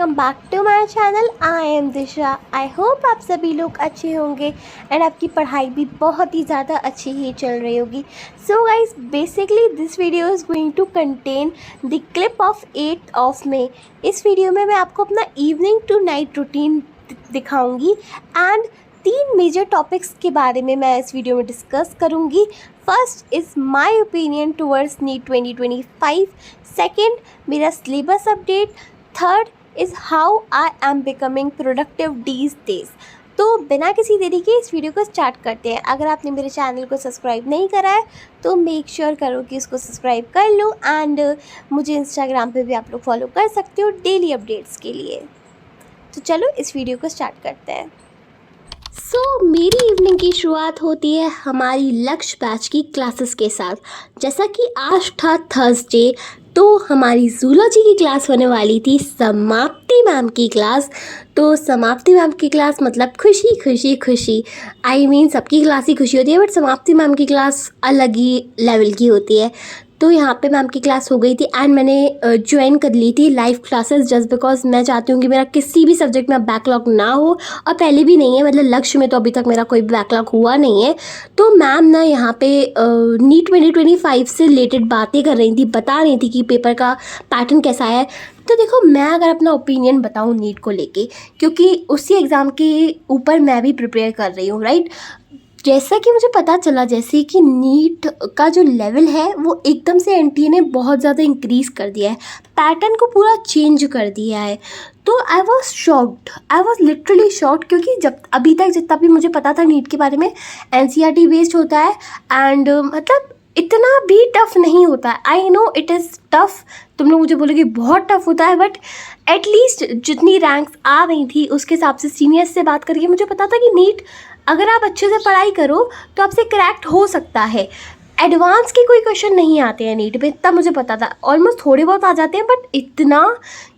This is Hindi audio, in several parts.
Welcome back to my channel. I am Disha. I hope आप सभी लोग अच्छे होंगे एंड आपकी पढ़ाई भी बहुत ही ज़्यादा अच्छी ही चल रही होगी। So guys, basically this video is going to contain the clip of 8th of May. इस वीडियो में मैं आपको अपना इवनिंग टू नाइट रूटीन दिखाऊंगी एंड 3 मेजर टॉपिक्स के बारे में मैं इस वीडियो में डिस्कस करूंगी। First is my opinion towards NEET 2025, second मेरा syllabus update, third is how I am becoming productive these days. तो बिना किसी देरी के इस वीडियो को स्टार्ट करते हैं। अगर आपने मेरे चैनल को सब्सक्राइब नहीं करा है तो मेक श्योर करो कि इसको सब्सक्राइब कर लो एंड मुझे इंस्टाग्राम पे भी आप लोग फॉलो कर सकते हो डेली अपडेट्स के लिए। तो चलो इस वीडियो को स्टार्ट करते हैं। मेरी इवनिंग की शुरुआत होती है हमारी लक्ष्य बैच की क्लासेस के साथ। जैसा कि आज था थर्सडे, तो हमारी जूलॉजी की क्लास होने वाली थी, समाप्ति मैम की क्लास। तो समाप्ति मैम की क्लास मतलब खुशी खुशी खुशी। आई मीन सबकी क्लास ही खुशी होती है, बट समाप्ति मैम की क्लास अलग ही लेवल की होती है। तो यहाँ पे मैम की क्लास हो गई थी एंड मैंने ज्वाइन कर ली थी लाइव क्लासेस जस्ट बिकॉज मैं चाहती हूँ कि मेरा किसी भी सब्जेक्ट में बैकलॉग ना हो, और पहले भी नहीं है, मतलब लक्ष्य में तो अभी तक मेरा कोई बैकलॉग हुआ नहीं है। तो मैम ना यहाँ पे नीट 2025 से रिलेटेड बातें कर रही थी, बता रही थी कि पेपर का पैटर्न कैसा है। तो देखो, मैं अगर अपना ओपिनियन बताऊँ नीट को लेके, क्योंकि उसी एग्ज़ाम के ऊपर मैं भी प्रिपेयर कर रही हूँ, राइट। जैसा कि मुझे पता चला जैसे कि नीट का जो लेवल है वो एकदम से एनटीए ने बहुत ज़्यादा इंक्रीज़ कर दिया है, पैटर्न को पूरा चेंज कर दिया है। तो I was shocked, I was literally shocked, क्योंकि जब अभी तक जितना भी मुझे पता था नीट के बारे में, एनसीईआरटी बेस्ड होता है एंड मतलब इतना भी टफ नहीं होता है। I know it is tough, तुम लोग मुझे बोलोगे बहुत टफ होता है, बट एटलीस्ट जितनी रैंक्स आ रही थी उसके हिसाब से सीनियर्स से बात करके मुझे पता था कि नीट अगर आप अच्छे से पढ़ाई करो तो आपसे क्रैक्ट हो सकता है। एडवांस के कोई क्वेश्चन नहीं आते हैं नीट में, तब मुझे पता था। ऑलमोस्ट थोड़े बहुत आ जाते हैं, बट इतना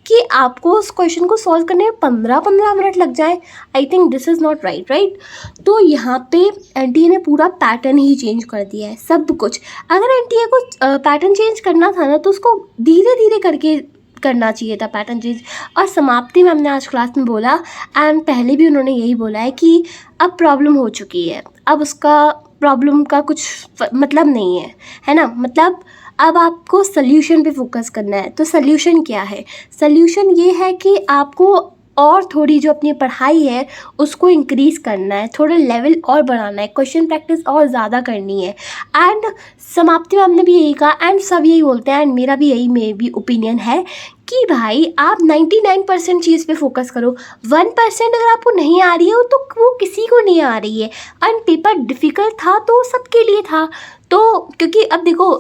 कि आपको उस क्वेश्चन को सॉल्व करने में 15-15 मिनट लग जाए, I think this is not right. तो यहाँ पे एनटीए ने पूरा पैटर्न ही चेंज कर दिया है, सब कुछ। अगर एनटीए को पैटर्न चेंज करना था ना, तो उसको धीरे धीरे करके करना चाहिए था पैटर्न चेंज। और समाप्ति मैम ने आज क्लास में बोला एंड पहले भी उन्होंने यही बोला है कि अब प्रॉब्लम हो चुकी है, अब उसका प्रॉब्लम का कुछ मतलब नहीं है ना। मतलब अब आपको सल्यूशन पे फोकस करना है। तो सल्यूशन क्या है? सल्यूशन ये है कि आपको और थोड़ी जो अपनी पढ़ाई है उसको इंक्रीज़ करना है, थोड़ा लेवल और बढ़ाना है, क्वेश्चन प्रैक्टिस और ज़्यादा करनी है। एंड समाप्ति मैम ने भी यही कहा एंड सब यही बोलते हैं एंड मेरा भी यही मे भी ओपिनियन है कि भाई आप 99% चीज़ पे फोकस करो। 1% अगर आपको नहीं आ रही हो तो वो किसी को नहीं आ रही है। एंड पेपर डिफ़िकल्ट था तो सबके लिए था। तो क्योंकि अब देखो,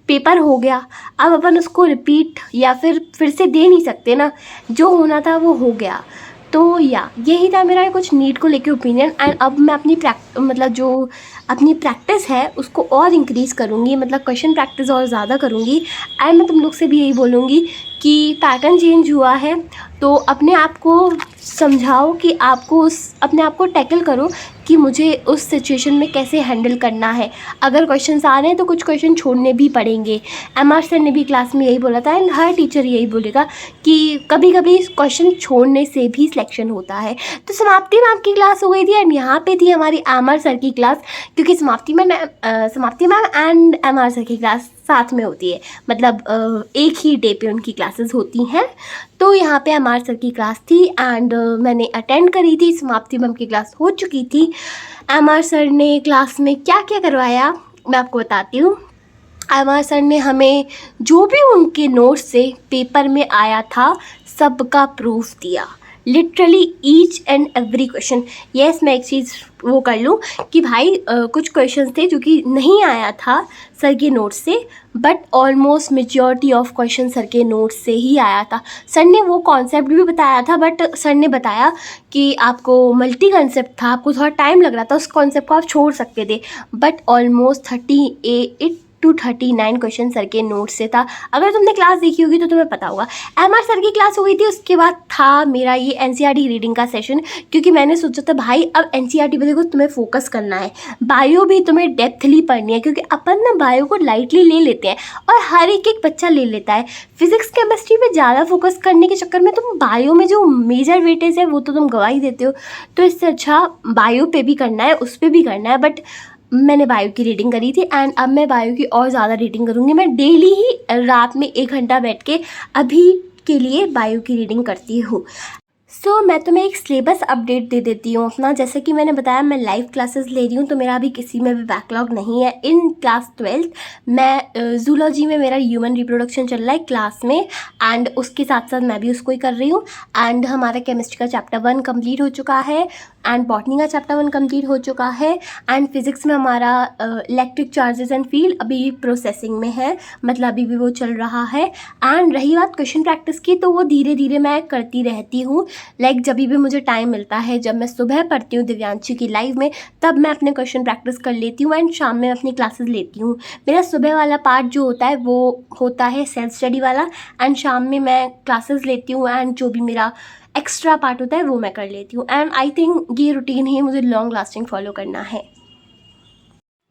पेपर हो गया, अब अपन उसको रिपीट या फिर से दे नहीं सकते ना, जो होना था वो हो गया। तो यही था मेरा कुछ नीट को लेके ओपिनियन। एंड अब मैं अपनी मतलब जो अपनी प्रैक्टिस है उसको और इंक्रीज़ करूँगी, मतलब क्वेश्चन प्रैक्टिस और ज़्यादा करूँगी। एंड मैं तुम लोग से भी यही बोलूँगी कि पैटर्न चेंज हुआ है तो अपने आप को समझाओ कि आपको अपने आप को टैकल करो कि मुझे उस सिचुएशन में कैसे हैंडल करना है। अगर क्वेश्चंस आ रहे हैं तो कुछ क्वेश्चन छोड़ने भी पड़ेंगे। एमआर सर ने भी क्लास में यही बोला था एंड हर टीचर यही बोलेगा कि कभी कभी क्वेश्चन छोड़ने से भी सिलेक्शन होता है। तो समाप्ति मैम की क्लास हो गई थी एंड यहाँ पे थी हमारी एमआर सर की क्लास, क्योंकि समाप्ति मैम एंड एमआर सर की क्लास साथ में होती है, मतलब एक ही डे पे उनकी क्लासेस होती हैं। तो यहाँ पे एमआर सर की क्लास थी एंड मैंने अटेंड करी थी। समाप्ति मैम की क्लास हो चुकी थी। एमआर सर ने क्लास में क्या क्या करवाया मैं आपको बताती हूँ। एमआर सर ने हमें जो भी उनके नोट्स से पेपर में आया था सबका प्रूफ दिया, literally each and every question. Yes, मैं एक चीज़ वो कर लूँ कि भाई कुछ क्वेश्चंस थे जो कि नहीं आया था सर के नोट से, but almost majority of question sir के नोट से ही आया था। सर ने वो कॉन्सेप्ट भी बताया था, बट सर ने बताया कि आपको मल्टी कॉन्सेप्ट था, आपको थोड़ा टाइम लग रहा था, उस कॉन्सेप्ट को आप छोड़ सकते थे, बट ऑलमोस्ट 239 क्वेश्चन सर के नोट से था। अगर तुमने क्लास देखी होगी तो तुम्हें पता होगा। MR सर की क्लास हो गई थी, उसके बाद था मेरा ये NCERT रीडिंग का सेशन, क्योंकि मैंने सोचा था भाई अब NCERT पे देखो तुम्हें फोकस करना है, बायो भी तुम्हें डेप्थली पढ़नी है, क्योंकि अपन ना बायो को लाइटली ले लेते हैं और हर एक बच्चा ले लेता है। फिजिक्स केमिस्ट्री पे ज़्यादा फोकस करने के चक्कर में तुम बायो में जो मेजर वेटेज है वो तो तुम गवा ही देते हो। तो इससे अच्छा बायो पे भी करना है, उस पर भी करना है। बट मैंने बायो की रीडिंग करी थी एंड अब मैं बायो की और ज़्यादा रीडिंग करूँगी। मैं डेली ही रात में 1 घंटा बैठ के अभी के लिए बायो की रीडिंग करती हूँ। मैं तुम्हें एक सिलेबस अपडेट दे देती हूँ अपना। जैसे कि मैंने बताया मैं लाइव क्लासेस ले रही हूँ, तो मेरा अभी किसी में भी बैकलॉग नहीं है। इन क्लास 12th मैं जूलॉजी में मेरा ह्यूमन रिप्रोडक्शन चल रहा है क्लास में, एंड उसके साथ साथ मैं भी उसको ही कर रही हूँ। एंड हमारा केमिस्ट्री का चैप्टर 1 कंप्लीट हो चुका है एंड बॉटनी का चैप्टर 1 कंप्लीट हो चुका है एंड फिज़िक्स में हमारा इलेक्ट्रिक चार्जेस एंड फील्ड अभी प्रोसेसिंग में है, मतलब अभी भी वो चल रहा है। एंड रही बात क्वेश्चन प्रैक्टिस की, तो वो धीरे धीरे मैं करती रहती हूँ। लाइक जब भी मुझे टाइम मिलता है, जब मैं सुबह पढ़ती हूँ दिव्यांशी की लाइव में, तब मैं अपने क्वेश्चन प्रैक्टिस कर लेती हूँ एंड शाम में अपनी क्लासेस लेती हूँ। मेरा सुबह वाला पार्ट जो होता है वो होता है सेल्फ स्टडी वाला, एंड शाम में मैं क्लासेस लेती हूँ एंड जो भी मेरा एक्स्ट्रा पार्ट होता है वो मैं कर लेती हूँ। एंड आई थिंक ये रूटीन ही मुझे लॉन्ग लास्टिंग फॉलो करना है।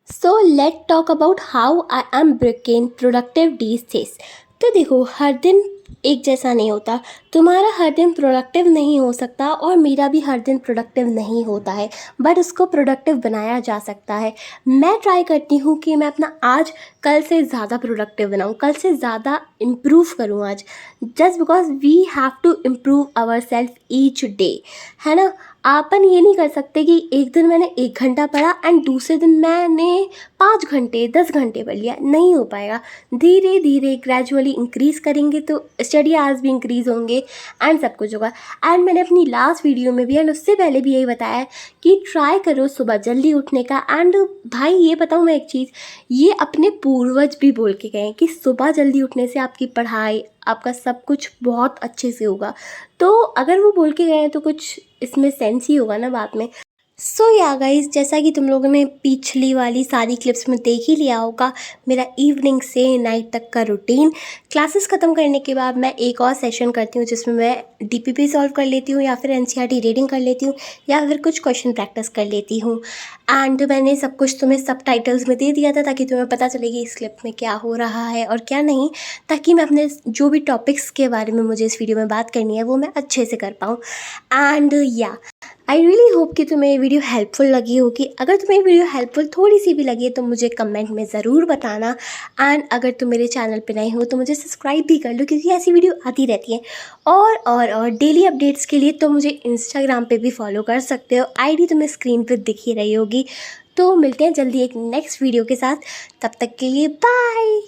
So let talk about how I am breaking productive days. तो देखो, हर दिन एक जैसा नहीं होता। तुम्हारा हर दिन प्रोडक्टिव नहीं हो सकता और मेरा भी हर दिन प्रोडक्टिव नहीं होता है, बट उसको प्रोडक्टिव बनाया जा सकता है। मैं ट्राई करती हूँ कि मैं अपना आज कल से ज़्यादा प्रोडक्टिव बनाऊँ, कल से ज़्यादा इम्प्रूव करूँ आज, just because we have to improve our self each day, है ना। अपन ये नहीं कर सकते कि एक दिन मैंने 1 घंटा पढ़ा एंड दूसरे दिन मैंने 5 घंटे 10 घंटे पढ़ लिया, नहीं हो पाएगा। धीरे धीरे ग्रेजुअली इंक्रीज़ करेंगे तो स्टडी आवर्स भी इंक्रीज़ होंगे एंड सब कुछ होगा। एंड मैंने अपनी लास्ट वीडियो में भी एंड उससे पहले भी यही बताया कि ट्राई करो सुबह जल्दी उठने का। एंड भाई ये बताऊँ मैं एक चीज़, ये अपने पूर्वज भी बोल के गए कि सुबह जल्दी उठने से आपकी पढ़ाई, आपका सब कुछ बहुत अच्छे से होगा। तो अगर वो बोल के गए हैं तो कुछ इसमें सेंस ही होगा ना बात में। या गाइस, जैसा कि तुम लोगों ने पिछली वाली सारी क्लिप्स में देख ही लिया होगा, मेरा इवनिंग से नाइट तक का रूटीन। क्लासेस ख़त्म करने के बाद मैं एक और सेशन करती हूँ जिसमें मैं DPP सॉल्व कर लेती हूँ या फिर NCERT रीडिंग कर लेती हूँ या फिर कुछ क्वेश्चन प्रैक्टिस कर लेती हूँ। एंड मैंने सब कुछ तुम्हें सबटाइटल्स में दे दिया था ताकि तुम्हें पता चले कि इस क्लिप में क्या हो रहा है और क्या नहीं, ताकि मैं अपने जो भी टॉपिक्स के बारे में मुझे इस वीडियो में बात करनी है वो मैं अच्छे से कर पाऊँ। एंड आई रियली होप कि तुम्हें ये वीडियो हेल्पफुल लगी होगी। अगर तुम्हें ये वीडियो हेल्पफुल थोड़ी सी भी लगी है तो मुझे कमेंट में ज़रूर बताना। एंड अगर तुम मेरे चैनल पे नए हो तो मुझे सब्सक्राइब भी कर लो, क्योंकि ऐसी वीडियो आती रहती है। और डेली अपडेट्स के लिए तो मुझे इंस्टाग्राम पे भी फॉलो कर सकते हो, ID तुम्हें स्क्रीन पर दिख ही रही होगी। तो मिलते हैं जल्दी एक नेक्स्ट वीडियो के साथ, तब तक के लिए बाय।